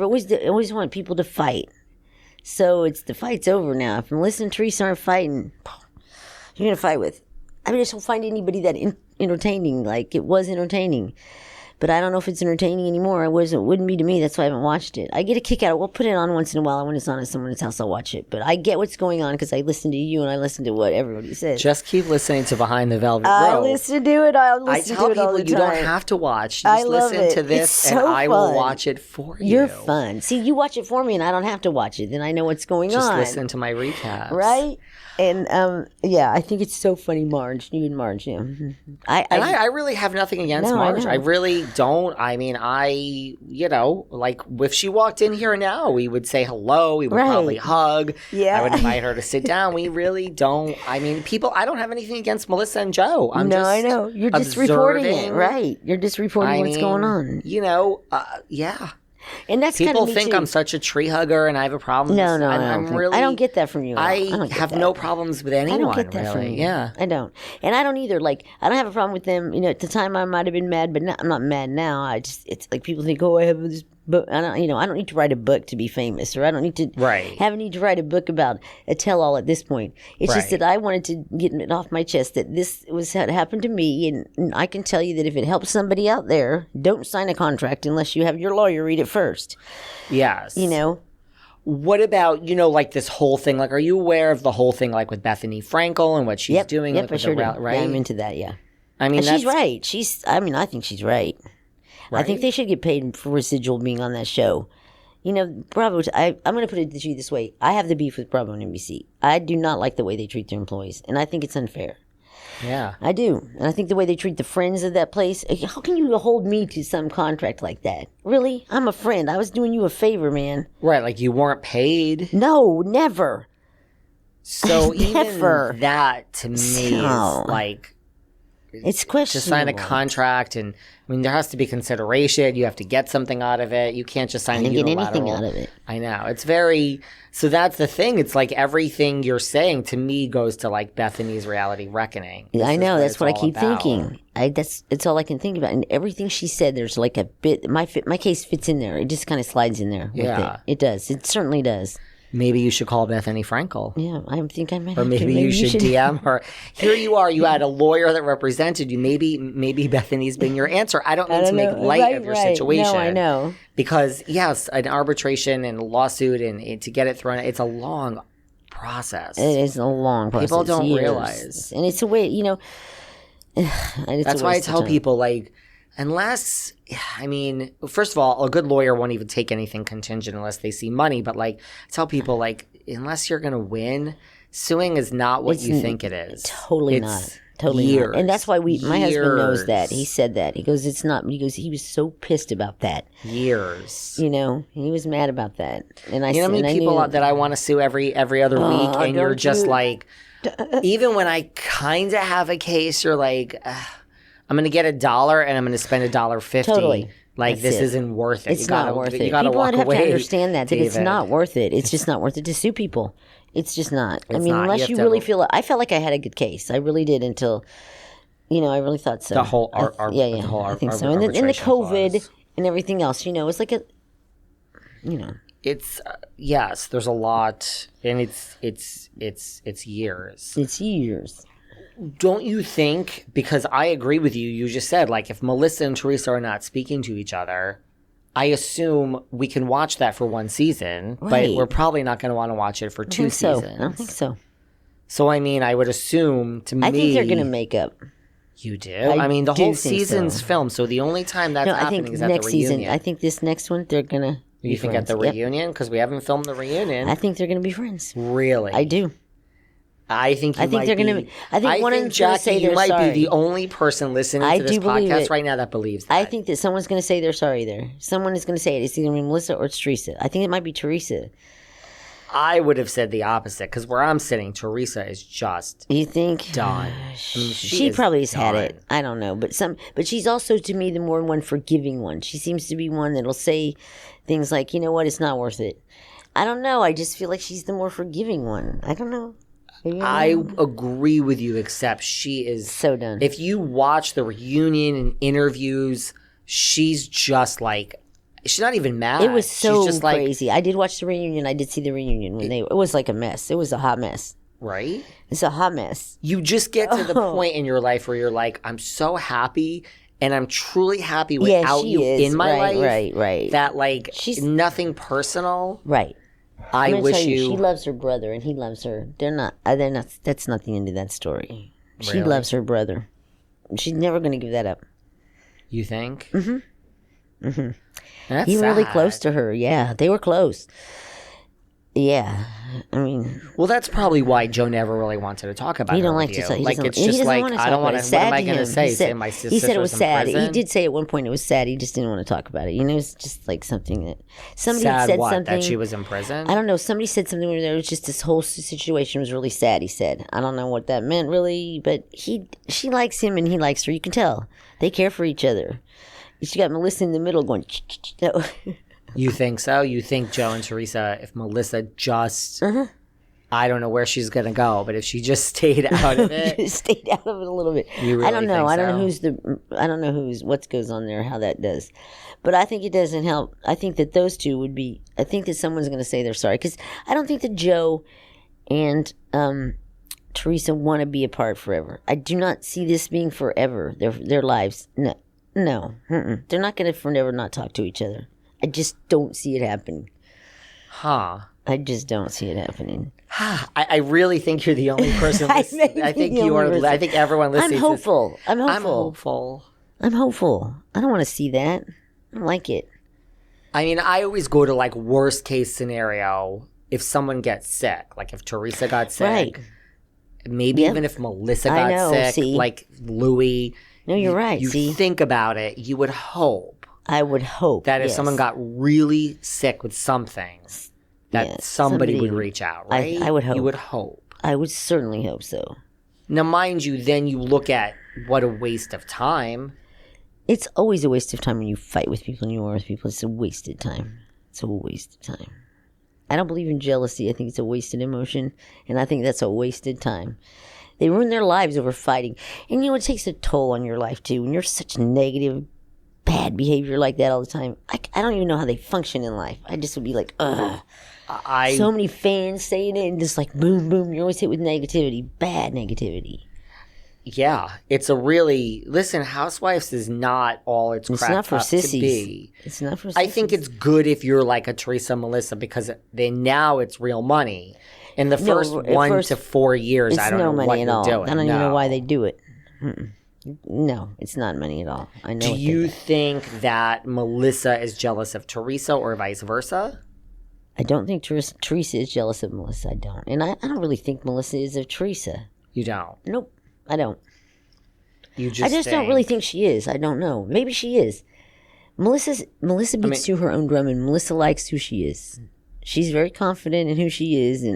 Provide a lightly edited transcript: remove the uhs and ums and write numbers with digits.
always want people to fight. So the fight's over now. If Melissa and Teresa aren't fighting, you're going to fight with. I just don't find anybody that entertaining like it was entertaining. But I don't know if it's entertaining anymore. It wouldn't be to me. That's why I haven't watched it. I get a kick out of it. We'll put it on once in a while. When it's on at someone's house, I'll watch it. But I get what's going on because I listen to you and I listen to what everybody says. Just keep listening to Behind the Velvet Rope. I listen to it. I tell people you don't have to watch. Just listen to this and I will watch it for you. You're fun. See, you watch it for me and I don't have to watch it. Then I know what's going on. Just listen to my recaps. Right? And I think it's so funny, Marge. You and Marge, yeah. I really have nothing against Marge. I really don't. I mean, like if she walked in here now, we would say hello. We would probably hug. Yeah. I would invite her to sit down. We really don't. I mean, I don't have anything against Melissa and Joe. I know. You're just reporting it, right? You're just reporting what's going on. Yeah. And that's people think too. I'm such a tree hugger and I have a problem. No, I don't get that from you. I have no problems with anyone. I don't get that from you. Yeah, I don't, and I don't either. Like I don't have a problem with them. At the time I might have been mad, but I'm not mad now. It's like people think, I have this book. I don't need to write a book to be famous, or I don't need to have a need to write a book about a tell-all at this point. It's just that I wanted to get it off my chest that this was had happened to me, and I can tell you that if it helps somebody out there, don't sign a contract unless you have your lawyer read it first. Yes. What about, like this whole thing? Like, are you aware of the whole thing, like with Bethany Frankel and what she's doing? Yep, I sure do. Right? Yeah, I'm into that, yeah. I mean, she's right. I think she's right. Right? I think they should get paid for residual being on that show. Bravo, I'm going to put it to you this way. I have the beef with Bravo and NBC. I do not like the way they treat their employees, and I think it's unfair. Yeah. I do. And I think the way they treat the friends of that place, how can you hold me to some contract like that? Really? I'm a friend. I was doing you a favor, man. Right, like you weren't paid? No, never. So even that to me is like... It's questionable. To sign a contract, and I mean, there has to be consideration. You have to get something out of it. You can't just sign a unilateral. Get anything out of it. I know. It's very... So that's the thing. It's like everything you're saying to me goes to like Bethany's reality reckoning. I know. That's what I keep thinking. It's all I can think about. And everything she said, there's like a bit... My case fits in there. It just kind of slides in there. Yeah. It does. It certainly does. Maybe you should call Bethany Frankel. Yeah, I think I might. Or maybe you should DM her. Here you are. You had a lawyer that represented you. Maybe Bethany's been your answer. I don't mean to make light of your situation. No, I know. Because yes, an arbitration and a lawsuit and to get it thrown, it's a long process. It is a long process. People don't realize, and it's a way. That's why I tell people like. Unless, I mean, first of all, a good lawyer won't even take anything contingent unless they see money. But, like, I tell people, like, unless you're going to win, suing is not what you think it is. Totally not. Totally years, not. And that's why my husband knows that. He said that. He goes, it's not. He goes, he was so pissed about that. Years. He was mad about that. And I how many people that I want to sue every other week, and you're just like, even when I kind of have a case, you're like... I'm going to get $1 and I'm going to spend $1.50. Totally. Like, this isn't worth it. It's not worth it. You got to walk away. People have to understand that it's not worth it. It's just not worth it to sue people. It's just not. Unless you really feel... I felt like I had a good case. I really did until, I really thought so. The whole I think so. And the COVID and everything else, it's like a, It's, yes, there's a lot. And it's years. It's years. Don't you think, because I agree with you, you just said, like, if Melissa and Teresa are not speaking to each other, I assume we can watch that for one season, but we're probably not going to want to watch it for two seasons. I don't think so. So, I mean, I would assume, I think they're going to make up. You do? I mean, the whole season's filmed, so the only time that's happening is at the reunion. Season, I think this next one, they're going to You think friends. At the reunion? Because we haven't filmed the reunion. I think they're going to be friends. Really? I do. I think they're going to. I think one of them's going to say they're sorry. You might be the only person listening to this podcast right now that believes that. I think that someone's going to say they're sorry there. Someone is going to say it. It's either Melissa or it's Teresa. I think it might be Teresa. I would have said the opposite because where I'm sitting, Teresa is just you think done. She probably has had it. I don't know, but she's also to me the more one forgiving one. She seems to be one that'll say things like, you know what, it's not worth it. I don't know. I just feel like she's the more forgiving one. I don't know. I agree with you, except she is so done. If you watch the reunion and interviews, she's just like she's not even mad. It was so she's just crazy. I did watch the reunion. I did see the reunion when it was like a mess. It was a hot mess. Right? It's a hot mess. You just get to the point in your life where you're like, I'm so happy, and I'm truly happy without you in my life. Right. That like she's nothing personal. Right. I wish you. She loves her brother, and he loves her. They're not. That's not the end of that story. She Really? loves her brother. She's never going to give that up. You think? Mm-hmm. Mm-hmm. That's He's sad. really close to her. Yeah, they were close. Yeah, I mean, well, that's probably why Joe never really wanted to talk about it. He don't like to talk. Like it's just like I don't want to. What am I going to say? Say my sister. He said it was sad. Prison? He did say at one point it was sad. He just didn't want to talk about it. You know, it's just like something that somebody sad said what? something That she was in prison. I don't know. Somebody said something where there was just this whole situation was really sad. He said, I don't know what that meant really, but she likes him and he likes her. You can tell they care for each other. She got Melissa in the middle going. No. You think so? You think Joe and Teresa, if Melissa just, I don't know where she's going to go, but if she just stayed out of it. Stayed out of it a little bit. You really I don't know. Think I don't so? know I don't know what goes on there, how that does. But I think it doesn't help. I think that those two would be, I think that someone's going to say they're sorry. Because I don't think that Joe and Teresa want to be apart forever. I do not see this being forever, their lives. No. They're not going to forever not talk to each other. I just don't see it happening. Huh. I just don't see it happening. I really think you're the only person listening. I think you are. I think everyone listening. I'm hopeful. I'm hopeful. I don't want to see that. I don't like it. I mean, I always go to like worst case scenario if someone gets sick. Like if Teresa got sick. Right. Maybe even if Melissa got sick. See? Like Louis. No, you're right. You think about it. You would hope. I would hope that if someone got really sick with something, that somebody would reach out, right? I would hope. You would hope. I would certainly hope so. Now, mind you, then you look at what a waste of time. It's always a waste of time when you fight with people and you war with people. It's a wasted time. It's a waste of time. I don't believe in jealousy. I think it's a wasted emotion, and I think that's a wasted time. They ruin their lives over fighting. And it takes a toll on your life, too. When you're such negative, bad behavior like that all the time. I don't even know how they function in life. I just would be like, ugh. So many fans saying it and just like boom, boom. You're always hit with negativity, bad negativity. Yeah. It's a really, listen, Housewives is not all it's cracked not for up sissies. to be. It's not for sissies. I think it's good if you're like a Teresa and Melissa because now it's real money. In the first 1 to 4 years, I don't know what you're doing. I don't even know why they do it. No, it's not money at all. I know. Do you think that Melissa is jealous of Teresa or vice versa? I don't think Teresa is jealous of Melissa. I don't. And I don't really think Melissa is of Teresa. You don't? Nope, I don't. I just don't really think she is. I don't know. Maybe she is. Melissa beats to her own drum, and Melissa likes who she is. She's very confident in who she is, and